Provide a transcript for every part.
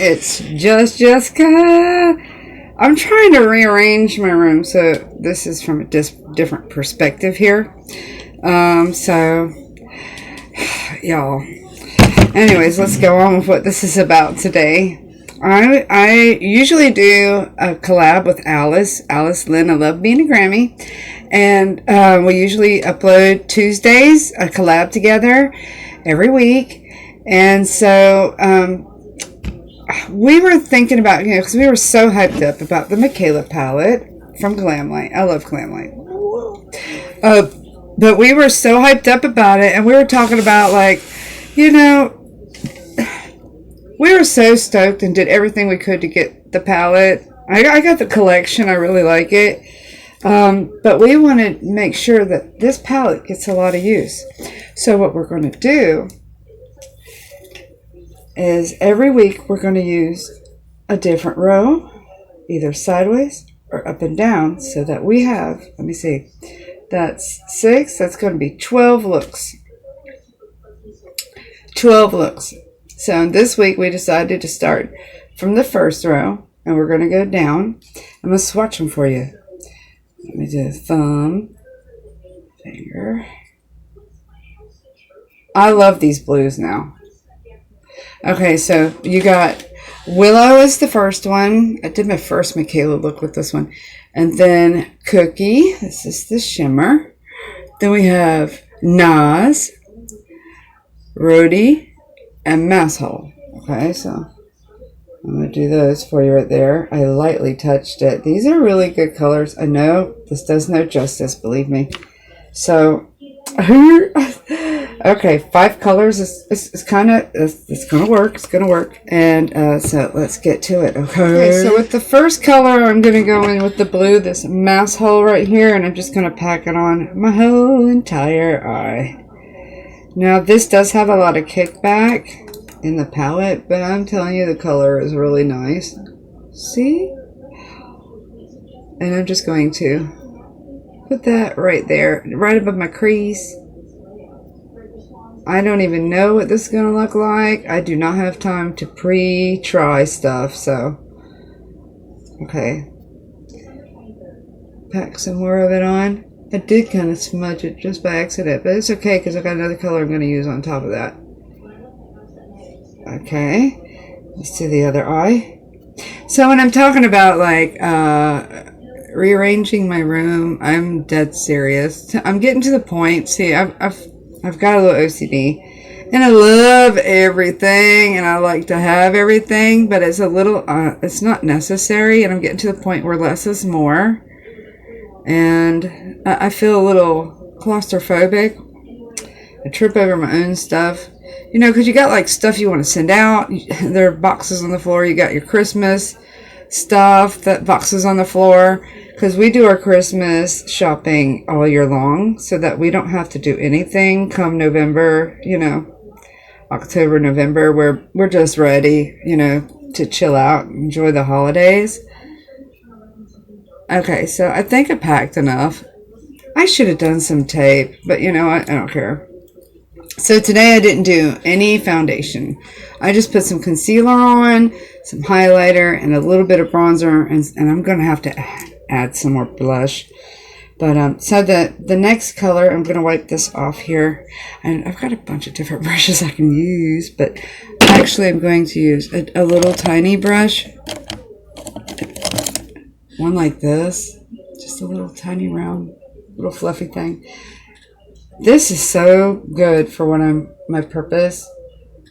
It's just Jessica. I'm trying to rearrange my room, so this is from a different perspective here. So, y'all. Anyways, let's go on with what this is about today. I usually do a collab with Alice AlicelynnIlovebeingagrammie, and we usually upload Tuesdays, a collab together every week. And so we were thinking about, because we were so hyped up about the Michaela palette from Glamlight. I love Glamlight. But we were so hyped up about it, and we were talking about, like, we were so stoked and did everything we could to get the palette. I got the collection. I really like it. But we want to make sure that this palette gets a lot of use. So what we're going to do is every week we're going to use a different row, either sideways or up and down, so that we have, let me see, that's 6, that's going to be 12 looks. 12 looks. So this week we decided to start from the first row, and we're going to go down. I'm going to swatch them for you. Let me do thumb, finger. I love these blues now. Okay, so you got Willow is the first one. I did my first Michaela look with this one. And then Cookie. This is the shimmer. Then we have Nas, Rhodey, and Mouse Hole. Okay, so I'm going to do those for you right there. I lightly touched it. These are really good colors. I know this does no justice, believe me. So, okay, 5 colors. It's going to work. It's going to work. And so let's get to it. Okay, so with the first color, I'm going to go in with the blue, this Mouse Hole right here. And I'm just going to pack it on my whole entire eye. Now, this does have a lot of kickback in the palette, but I'm telling you, the color is really nice. See? And I'm just going to put that right there, right above my crease. I don't even know what this is going to look like. I do not have time to pre-try stuff, so. Okay. Pack some more of it on. I did kind of smudge it just by accident, but it's okay because I got another color I'm going to use on top of that. Okay, let's do the other eye. So when I'm talking about, like, rearranging my room, I'm dead serious. I'm getting to the point. See, I've got a little OCD, and I love everything, and I like to have everything, but it's a little, it's not necessary, and I'm getting to the point where less is more. And I feel a little claustrophobic. I trip over my own stuff. Because you got, like, stuff you want to send out. There are boxes on the floor. You got your Christmas stuff, that boxes on the floor. Because we do our Christmas shopping all year long, so that we don't have to do anything come November, October, November. We're just ready, to chill out, enjoy the holidays. Okay, so I think I packed enough. I should have done some tape, but I don't care. So today I didn't do any foundation. I just put some concealer on, some highlighter, and a little bit of bronzer, and I'm going to have to add some more blush. But so the next color, I'm going to wipe this off here. And I've got a bunch of different brushes I can use, but actually I'm going to use a little tiny brush. One like this, just a little tiny round, little fluffy thing. This is so good for my purpose.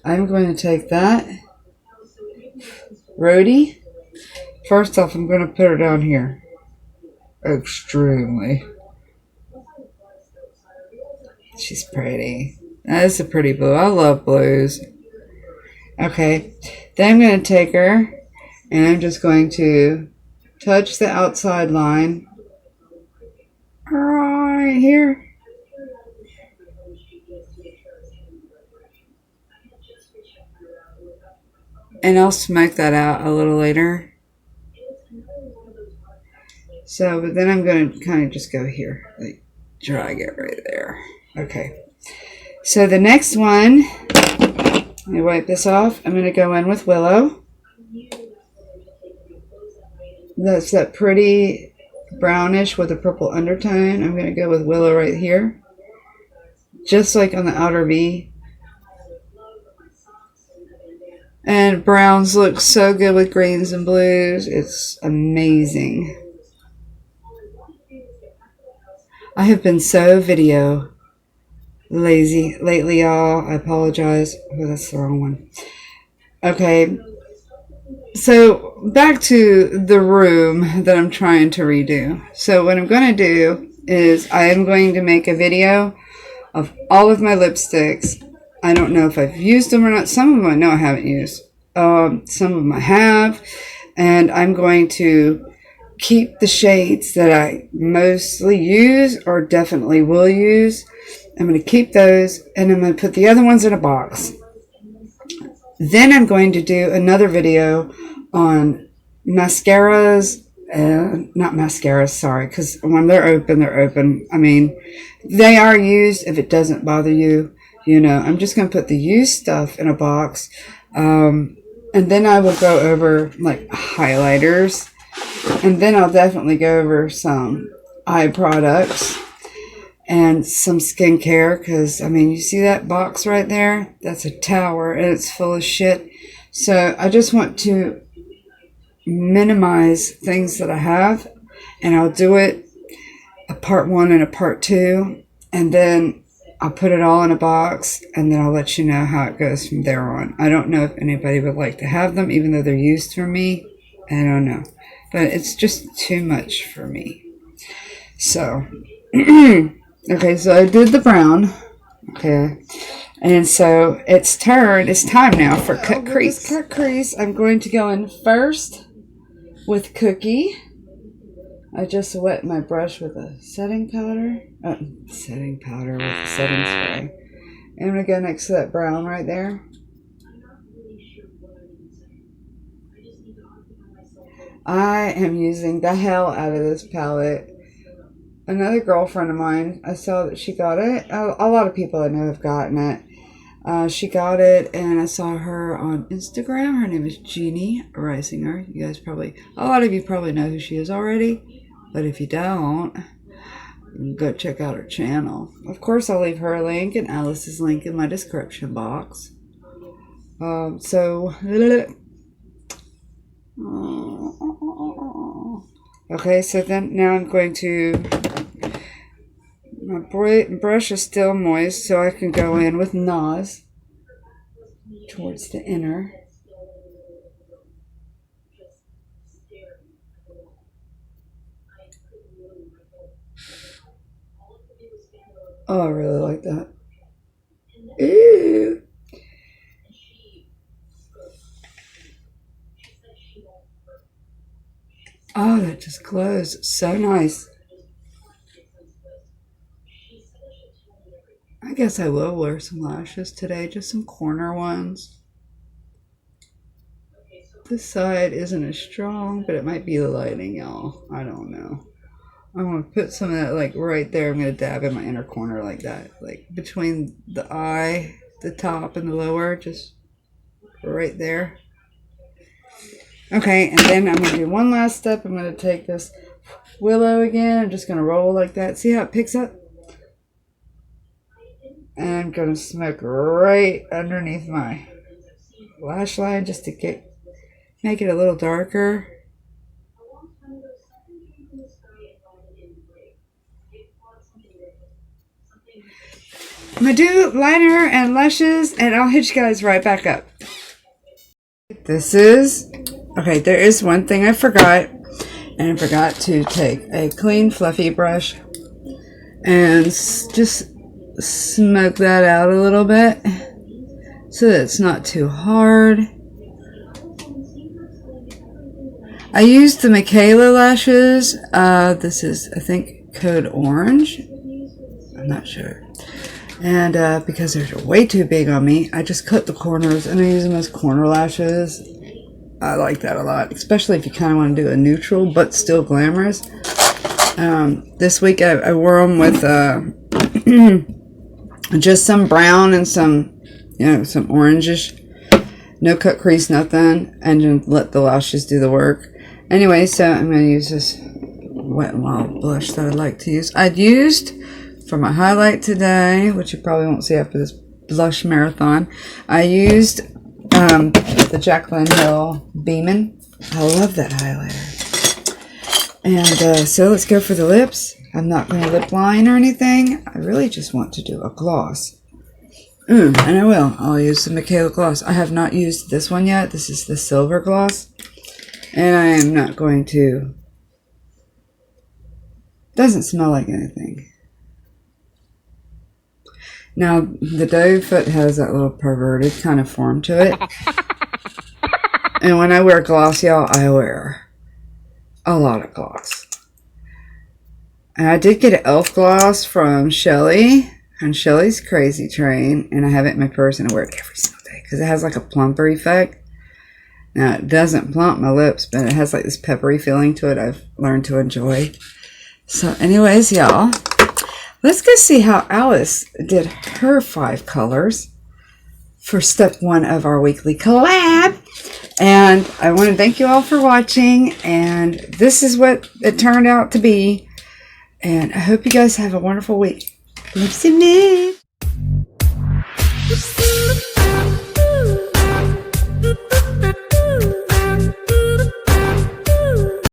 I'm going to take that Rhodey. First off, I'm going to put her down here. Extremely. She's pretty. That's a pretty blue. I love blues. Okay, then I'm going to take her, and I'm just going to touch the outside line right here. And I'll smoke that out a little later. So, but then I'm going to kind of just go here, like drag it right there. Okay. So the next one, let me wipe this off. I'm going to go in with Willow. That's that pretty brownish with a purple undertone. I'm going to go with Willow right here. Just like on the outer V. And browns look so good with greens and blues. It's amazing. I have been so video lazy lately, y'all. I apologize. Oh, that's the wrong one. Okay. So back to the room that I'm trying to redo. So what I'm going to do is I am going to make a video of all of my lipsticks. I don't know if I've used them or not. Some of them I know I haven't used. Some of them I have. And I'm going to keep the shades that I mostly use or definitely will use. I'm going to keep those and I'm going to put the other ones in a box. Then I'm going to do another video on mascaras, not mascaras, sorry, because when they're open, they're open. I mean, they are used if it doesn't bother you. You know, I'm just going to put the used stuff in a box. And then I will go over like highlighters. And then I'll definitely go over some eye products and some skincare. Because, I mean, you see that box right there? That's a tower and it's full of shit. So I just want to minimize things that I have. And I'll do it a part 1 and a part 2. And then I'll put it all in a box, and then I'll let you know how it goes from there on. I don't know if anybody would like to have them, even though they're used for me. I don't know. But it's just too much for me. So, okay, so I did the brown. Okay. And so it's time now for cut crease. Cut crease, I'm going to go in first with Cookie. I just wet my brush with a setting powder. Setting powder with a setting spray. And I'm going to go next to that brown right there. I am using the hell out of this palette. Another girlfriend of mine, I saw that she got it. A lot of people I know have gotten it. She got it, and I saw her on Instagram. Her name is Gini Reisinger. You guys a lot of you probably know who she is already. But if you don't, go check out her channel. Of course, I'll leave her link and Alice's link in my description box. Okay, so then now I'm going to, my brush is still moist, so I can go in with NAS towards the inner. Oh, I really like that. Ew. Oh, that just glows. So nice. I guess I will wear some lashes today. Just some corner ones. This side isn't as strong, but it might be the lighting, y'all. I don't know. I'm going to put some of that, like, right there. I'm going to dab in my inner corner like that. Like, between the eye, the top, and the lower. Just right there. Okay, and then I'm going to do one last step. I'm going to take this Willow again. I'm just going to roll like that. See how it picks up? And I'm going to smoke right underneath my lash line just to make it a little darker. I'm going to do liner and lashes, and I'll hit you guys right back up. Okay, there is one thing I forgot, and I forgot to take a clean, fluffy brush and just smoke that out a little bit so that it's not too hard. I used the Michaela lashes. This is, I think, Code Orange. I'm not sure. And because they're way too big on me, I just cut the corners and I use them as corner lashes. I like that a lot, especially if you kind of want to do a neutral but still glamorous. This week I wore them with just some brown and some, some orangish No cut crease, nothing. And then let the lashes do the work. Anyway, so I'm going to use this Wet n Wild blush that I'd like to use. I'd used for my highlight today, which you probably won't see after this blush marathon. I used the Jaclyn Hill Beamin'. I love that highlighter. And so let's go for the lips. I'm not going to lip line or anything. I really just want to do a gloss. And I will. I'll use the Michaela gloss. I have not used this one yet. This is the silver gloss. And I am not going to. Doesn't smell like anything. Now, the doe foot has that little perverted kind of form to it. And when I wear gloss, y'all, I wear a lot of gloss. And I did get an e.l.f. gloss from Shelly on Shelly's Crazy Train. And I have it in my purse and I wear it every single day. Because it has like a plumper effect. Now, it doesn't plump my lips, but it has like this peppery feeling to it I've learned to enjoy. So anyways, y'all, let's go see how Alice did her 5 colors for step 1 of our weekly collab. And I want to thank you all for watching. And this is what it turned out to be. And I hope you guys have a wonderful week. Lips and lips.